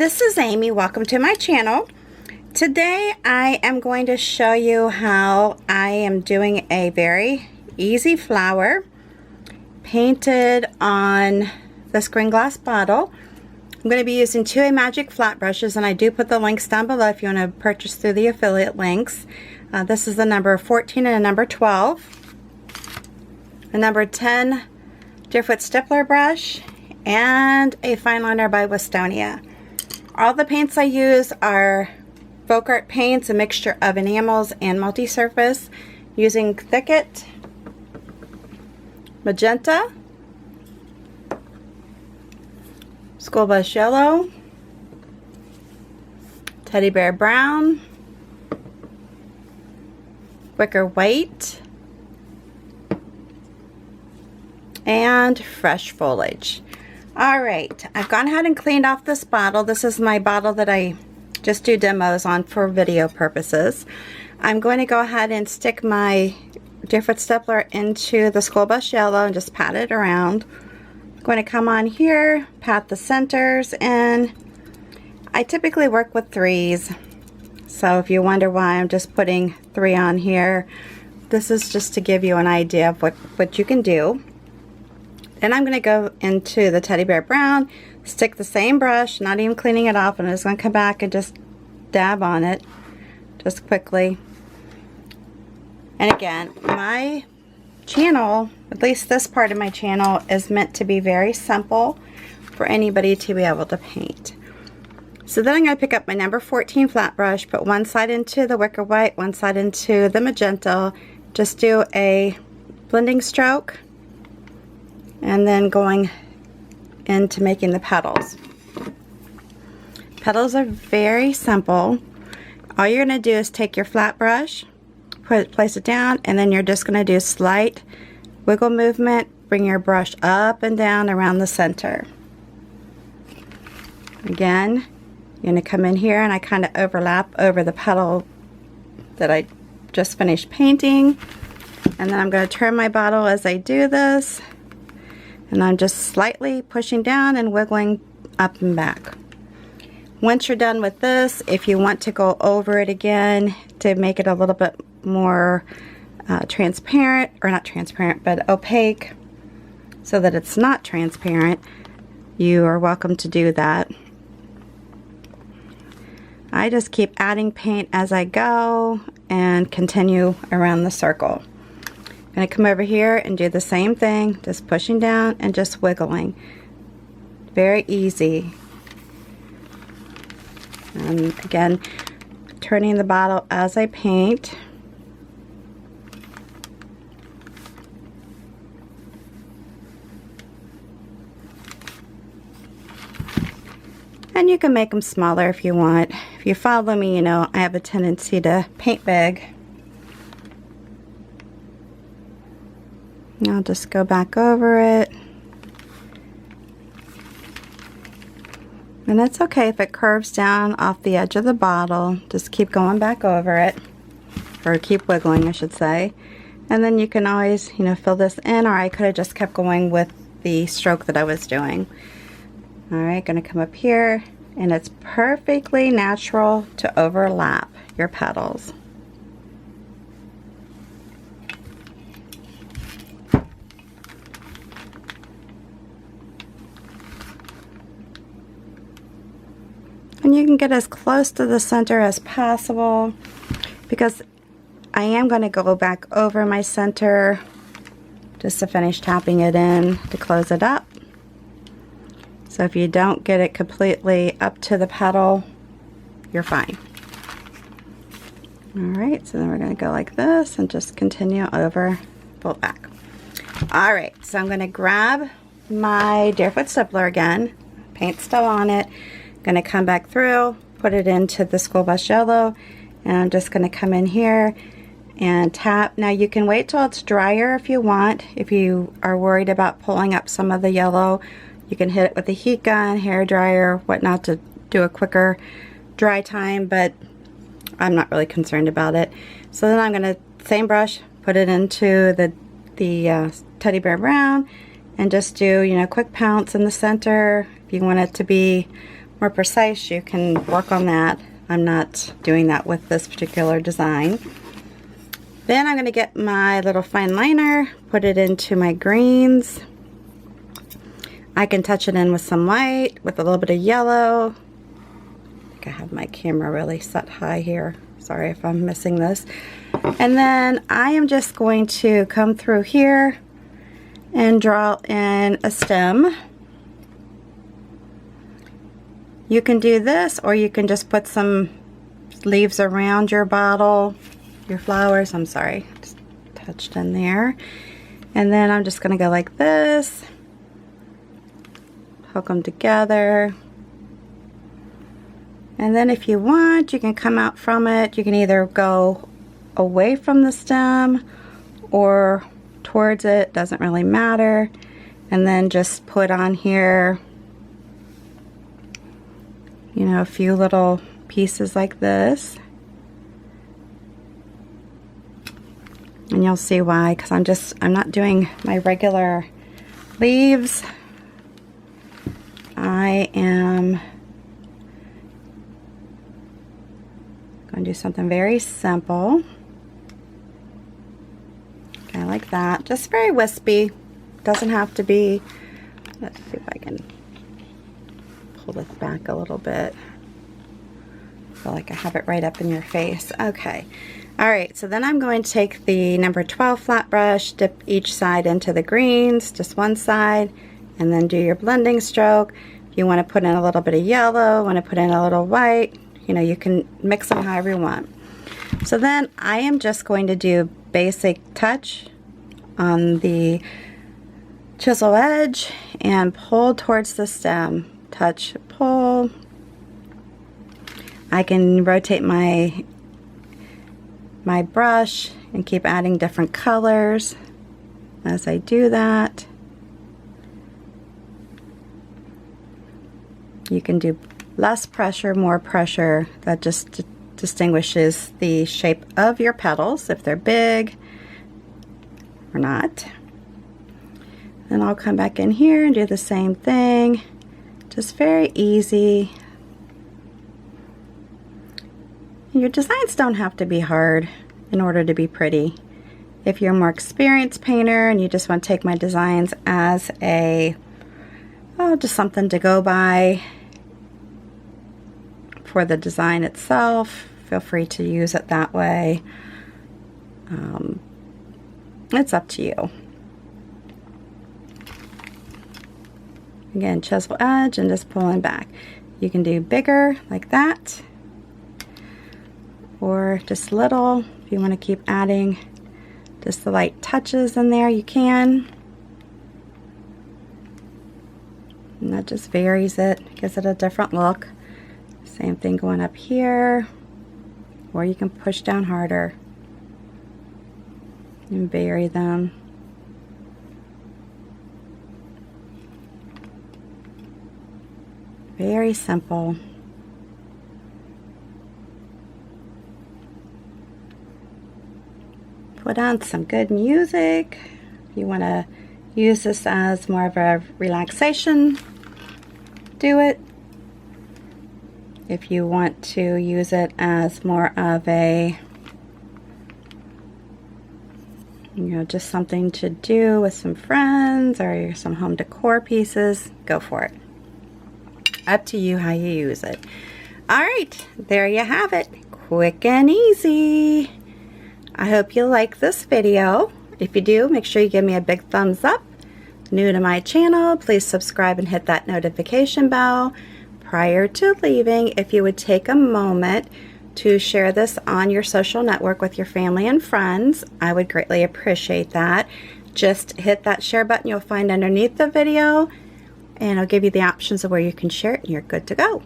this is Amy. Welcome to my channel. Today I am going to show you how I am doing a very easy flower painted on this green glass bottle. I'm going to be using two Amagic flat brushes, and I do put the links down below if you want to purchase through the affiliate links. This is the number 14 and a number 12. A number 10 Deerfoot stippler brush, and a fine liner by Westonia. All the paints I use are FolkArt paints, a mixture of enamels and multi-surface, using Thicket, Magenta, School Bus Yellow, Teddy Bear Brown, Wicker White, and Fresh Foliage. Alright, I've gone ahead and cleaned off this bottle. This is my bottle that I just do demos on for video purposes. I'm going to go ahead and stick my Deerfoot stippler into the School Bus Yellow and just pat it around. I'm going to come on here, pat the centers in. I typically work with 3s, so if you wonder why I'm just putting 3 on here, this is just to give you an idea of what you can do. Then I'm going to go into the Teddy Bear Brown, stick the same brush, not even cleaning it off, and I'm just going to come back and just dab on it just quickly. And again, my channel, at least this part of my channel, is meant to be very simple for anybody to be able to paint. So then I'm going to pick up my number 14 flat brush, put one side into the Wicker White, one side into the Magenta, just do a blending stroke, and then going into making the petals. Petals are very simple. All you're going to do is take your flat brush, place it down, and then you're just going to do slight wiggle movement, bring your brush up and down around the center. Again, you're going to come in here, and I kind of overlap over the petal that I just finished painting, and then I'm going to turn my bottle as I do this. And I'm just slightly pushing down and wiggling up and back. Once you're done with this, if you want to go over it again to make it a little bit more transparent, or not transparent, but opaque, so that it's not transparent, you are welcome to do that. I just keep adding paint as I go and continue around the circle. I'm going to come over here and do the same thing, just pushing down and just wiggling. Very easy. And again, turning the bottle as I paint. And you can make them smaller if you want. If you follow me, you know I have a tendency to paint big. I'll just go back over it. And it's okay if it curves down off the edge of the bottle. Just keep going back over it. Or keep wiggling, I should say. And then you can always, you know, fill this in, or I could have just kept going with the stroke that I was doing. Alright, gonna come up here, and it's perfectly natural to overlap your petals. And you can get as close to the center as possible, because I am going to go back over my center just to finish tapping it in to close it up. So if you don't get it completely up to the petal, you're fine. Alright, so then we're going to go like this and just continue over, pull it back. Alright, so I'm going to grab my Deerfoot stippler again, paint still on it. Going to come back through, put it into the School Bus Yellow, and I'm just going to come in here and tap. Now you can wait till it's drier if you want. If you are worried about pulling up some of the yellow, you can hit it with a heat gun, hair dryer, whatnot, to do a quicker dry time, but I'm not really concerned about it. So then I'm going to, same brush, put it into the Teddy Bear Brown, and just do, you know, quick pounce in the center. If you want it to be more precise, you can work on that. I'm not doing that with this particular design. Then I'm going to get my little fine liner, put it into my greens. I can touch it in with some white, with a little bit of yellow. I think I have my camera really set high here. Sorry if I'm missing this. And then I am just going to come through here and draw in a stem. You can do this, or you can just put some leaves around your bottle, your flowers, I'm sorry, just touched in there. And then I'm just going to go like this, hook them together. And then if you want, you can come out from it. You can either go away from the stem or towards it, doesn't really matter. And then just put on here, you know, a few little pieces like this. And you'll see why, because I'm not doing my regular leaves. I am going to do something very simple. Okay, like that. Just very wispy. Doesn't have to be. Let's see if I can pull this back a little bit. I feel like I have it right up in your face. Okay. Alright, so then I'm going to take the number 12 flat brush, dip each side into the greens, just one side, and then do your blending stroke. If you want to put in a little bit of yellow, want to put in a little white, you know, you can mix them however you want. So then I am just going to do basic touch on the chisel edge and pull towards the stem. Touch, pull. I can rotate my brush and keep adding different colors as I do that. You can do less pressure, more pressure. That just distinguishes the shape of your petals, if they're big or not. Then I'll come back in here and do the same thing. Just very easy. Your designs don't have to be hard in order to be pretty. If you're a more experienced painter and you just want to take my designs as a, just something to go by for the design itself, feel free to use it that way. It's up to you. Again, chisel edge and just pulling back. You can do bigger like that, or just little. If you want to keep adding just the light touches in there, you can. And that just varies it, gives it a different look. Same thing going up here, or you can push down harder and vary them. Very simple. Put on some good music. If you want to use this as more of a relaxation, do it. If you want to use it as more of a, you know, just something to do with some friends or some home decor pieces, go for it. Up to you how you use it. Alright, there you have it. Quick and easy. I hope you like this video. If you do, make sure you give me a big thumbs up. New to my channel, please subscribe and hit that notification bell. Prior to leaving, if you would take a moment to share this on your social network with your family and friends, I would greatly appreciate that. Just hit that share button you'll find underneath the video, and it'll give you the options of where you can share it, and you're good to go.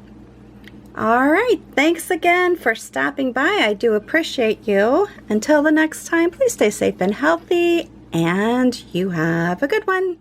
Alright, thanks again for stopping by. I do appreciate you. Until the next time, please stay safe and healthy, and you have a good one.